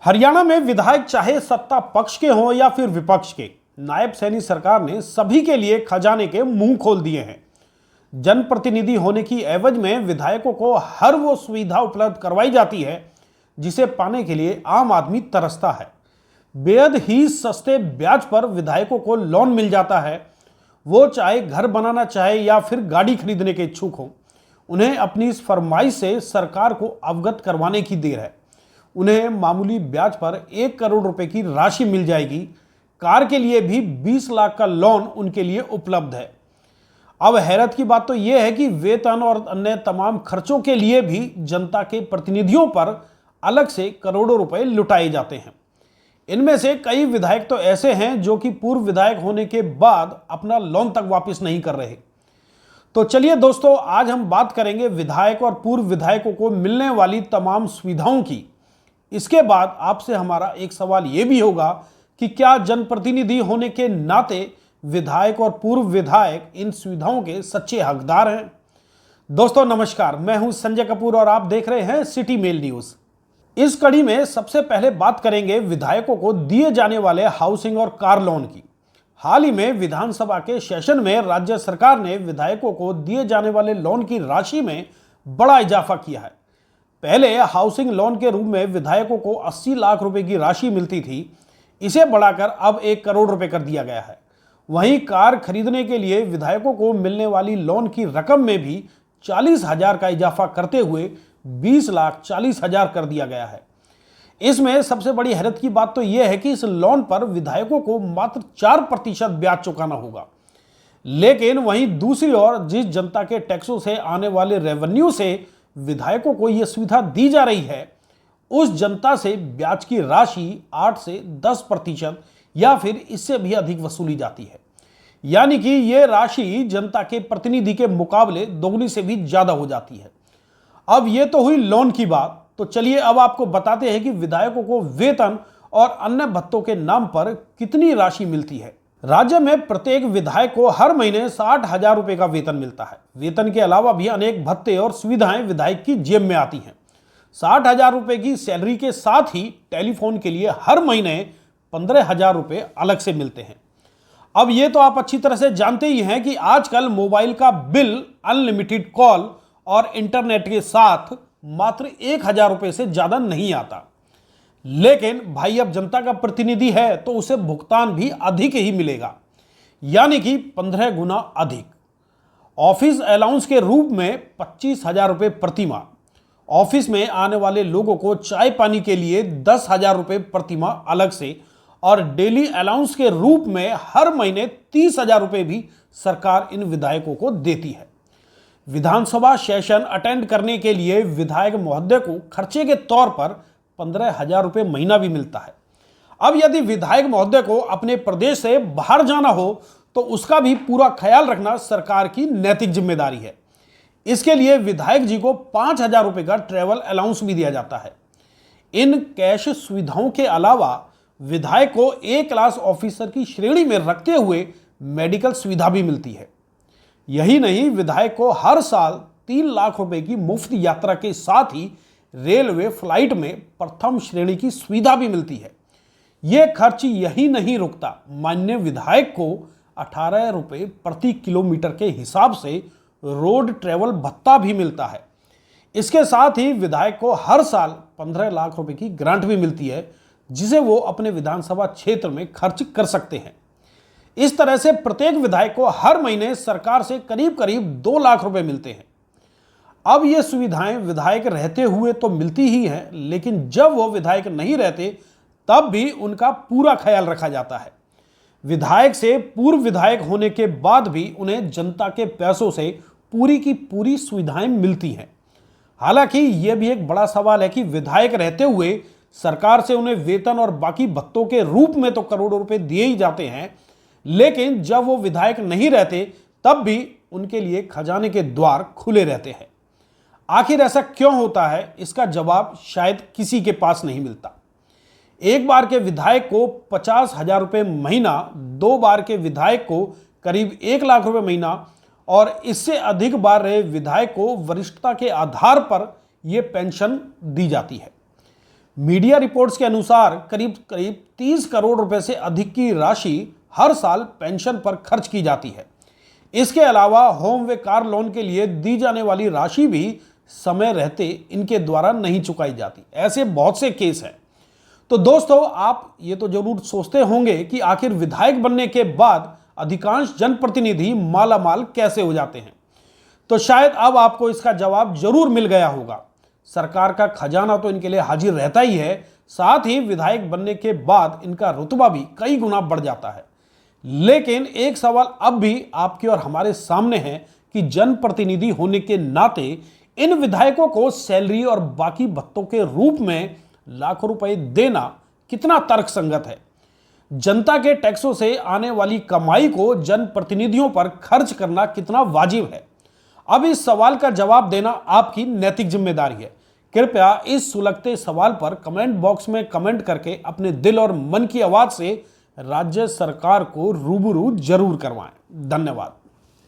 हरियाणा में विधायक चाहे सत्ता पक्ष के हों या फिर विपक्ष के, नायब सैनी सरकार ने सभी के लिए खजाने के मुंह खोल दिए हैं। जनप्रतिनिधि होने की एवज में विधायकों को हर वो सुविधा उपलब्ध करवाई जाती है जिसे पाने के लिए आम आदमी तरसता है। बेहद ही सस्ते ब्याज पर विधायकों को लोन मिल जाता है। वो चाहे घर बनाना चाहे या फिर गाड़ी खरीदने के इच्छुक हो, उन्हें अपनी इस फरमाइश से सरकार को अवगत करवाने की देर है। उन्हें मामूली ब्याज पर 1 करोड़ रुपए की राशि मिल जाएगी। कार के लिए भी 20 लाख का लोन उनके लिए उपलब्ध है। अब हैरत की बात तो यह है कि वेतन और अन्य तमाम खर्चों के लिए भी जनता के प्रतिनिधियों पर अलग से करोड़ों रुपए लुटाए जाते हैं। इनमें से कई विधायक तो ऐसे हैं जो कि पूर्व विधायक होने के बाद अपना लोन तक वापस नहीं कर रहे। तो चलिए दोस्तों, आज हम बात करेंगे विधायक और पूर्व विधायकों को मिलने वाली तमाम सुविधाओं की। इसके बाद आपसे हमारा एक सवाल यह भी होगा कि क्या जनप्रतिनिधि होने के नाते विधायक और पूर्व विधायक इन सुविधाओं के सच्चे हकदार हैं। दोस्तों नमस्कार, मैं हूं संजय कपूर और आप देख रहे हैं सिटी मेल न्यूज। इस कड़ी में सबसे पहले बात करेंगे विधायकों को दिए जाने वाले हाउसिंग और कार लोन की। हाल ही में विधानसभा के सेशन में राज्य सरकार ने विधायकों को दिए जाने वाले लोन की राशि में बड़ा इजाफा किया है। पहले हाउसिंग लोन के रूप में विधायकों को 80 लाख रुपए की राशि मिलती थी, इसे बढ़ाकर अब 1 करोड़ रुपए कर दिया गया है। वहीं कार खरीदने के लिए विधायकों को मिलने वाली लोन की रकम में भी 40,000 का इजाफा करते हुए 20,40,000 कर दिया गया है। इसमें सबसे बड़ी हैरत की बात तो यह है कि इस लोन पर विधायकों को मात्र 4% ब्याज चुकाना होगा। लेकिन वहीं दूसरी ओर जिस जनता के टैक्सों से आने वाले रेवेन्यू से विधायकों को यह सुविधा दी जा रही है, उस जनता से ब्याज की राशि 8 से 10% या फिर इससे भी अधिक वसूली जाती है। यानी कि यह राशि जनता के प्रतिनिधि के मुकाबले दोगुनी से भी ज्यादा हो जाती है। अब यह तो हुई लोन की बात, तो चलिए अब आपको बताते हैं कि विधायकों को वेतन और अन्य भत्तों के नाम पर कितनी राशि मिलती है। राज्य में प्रत्येक विधायक को हर महीने 60,000 रुपए का वेतन मिलता है। वेतन के अलावा भी अनेक भत्ते और सुविधाएं विधायक की जेब में आती हैं। 60,000 रुपए की सैलरी के साथ ही टेलीफोन के लिए हर महीने 15,000 रुपए अलग से मिलते हैं। अब ये तो आप अच्छी तरह से जानते ही हैं कि आजकल मोबाइल का बिल अनलिमिटेड कॉल और इंटरनेट के साथ मात्र 1,000 रुपए से ज्यादा नहीं आता। लेकिन भाई अब जनता का प्रतिनिधि है तो उसे भुगतान भी अधिक ही मिलेगा, यानी कि 15 गुना अधिक। ऑफिस अलाउंस के रूप में 25,000 रुपए प्रति माह, ऑफिस में आने वाले लोगों को चाय पानी के लिए 10,000 रुपए प्रति माह अलग से, और डेली अलाउंस के रूप में हर महीने 30,000 रुपए भी सरकार इन विधायकों को देती है। विधानसभा सेशन अटेंड करने के लिए विधायक महोदय को खर्चे के तौर पर 15,000 रुपए महीना भी मिलता है। अब यदि विधायक महोदय को अपने प्रदेश से बाहर जाना हो तो उसका भी पूरा ख्याल रखना सरकार की नैतिक जिम्मेदारी है। इसके लिए विधायक जी को 5,000 रुपए का ट्रैवल अलाउंस भी दिया जाता है। इन कैश सुविधाओं के अलावा विधायक को A क्लास ऑफिसर की श्रेणी में रखते हुए मेडिकल सुविधा भी मिलती है। यही नहीं, विधायक को हर साल 3 लाख रुपए की मुफ्त यात्रा के साथ ही रेलवे फ्लाइट में प्रथम श्रेणी की सुविधा भी मिलती है। यह खर्च यही नहीं रुकता, माननीय विधायक को 18 रुपए प्रति किलोमीटर के हिसाब से रोड ट्रेवल भत्ता भी मिलता है। इसके साथ ही विधायक को हर साल 15 लाख रुपए की ग्रांट भी मिलती है, जिसे वो अपने विधानसभा क्षेत्र में खर्च कर सकते हैं। इस तरह से प्रत्येक विधायक को हर महीने सरकार से करीब करीब 2 लाख रुपए मिलते हैं। अब ये सुविधाएं विधायक रहते हुए तो मिलती ही हैं, लेकिन जब वो विधायक नहीं रहते तब भी उनका पूरा ख्याल रखा जाता है। विधायक से पूर्व विधायक होने के बाद भी उन्हें जनता के पैसों से पूरी की पूरी सुविधाएं मिलती हैं। हालांकि यह भी एक बड़ा सवाल है कि विधायक रहते हुए सरकार से उन्हें वेतन और बाकी भत्तों के रूप में तो करोड़ों रुपए दिए ही जाते हैं, लेकिन जब वो विधायक नहीं रहते तब भी उनके लिए खजाने के द्वार खुले रहते हैं। आखिर ऐसा क्यों होता है, इसका जवाब शायद किसी के पास नहीं मिलता। एक बार के विधायक को 50,000 रुपए महीना, 2 बार के विधायक को करीब 1 लाख रुपए महीना और इससे अधिक बार रहे विधायक को वरिष्ठता के आधार पर यह पेंशन दी जाती है। मीडिया रिपोर्ट्स के अनुसार करीब करीब 30 करोड़ रुपए से अधिक की राशि हर साल पेंशन पर खर्च की जाती है। इसके अलावा होम व कार लोन के लिए दी जाने वाली राशि भी समय रहते इनके द्वारा नहीं चुकाई जाती। ऐसे बहुत से केस हैं। तो दोस्तों, आप ये तो जरूर सोचते होंगे कि आखिर विधायक बनने के बाद अधिकांश जनप्रतिनिधि मालामाल कैसे हो जाते हैं। तो शायद अब आपको इसका जवाब जरूर मिल गया होगा। सरकार का खजाना तो इनके लिए हाजिर रहता ही है, साथ ही विधायक बनने के बाद इनका रुतबा भी कई गुना बढ़ जाता है। लेकिन एक सवाल अब भी आपके और हमारे सामने है कि जनप्रतिनिधि होने के नाते इन विधायकों को सैलरी और बाकी भत्तों के रूप में लाखों रुपए देना कितना तर्कसंगत है। जनता के टैक्सों से आने वाली कमाई को जनप्रतिनिधियों पर खर्च करना कितना वाजिब है। अब इस सवाल का जवाब देना आपकी नैतिक जिम्मेदारी है। कृपया इस सुलगते सवाल पर कमेंट बॉक्स में कमेंट करके अपने दिल और मन की आवाज से राज्य सरकार को रूबरू जरूर करवाएं। धन्यवाद।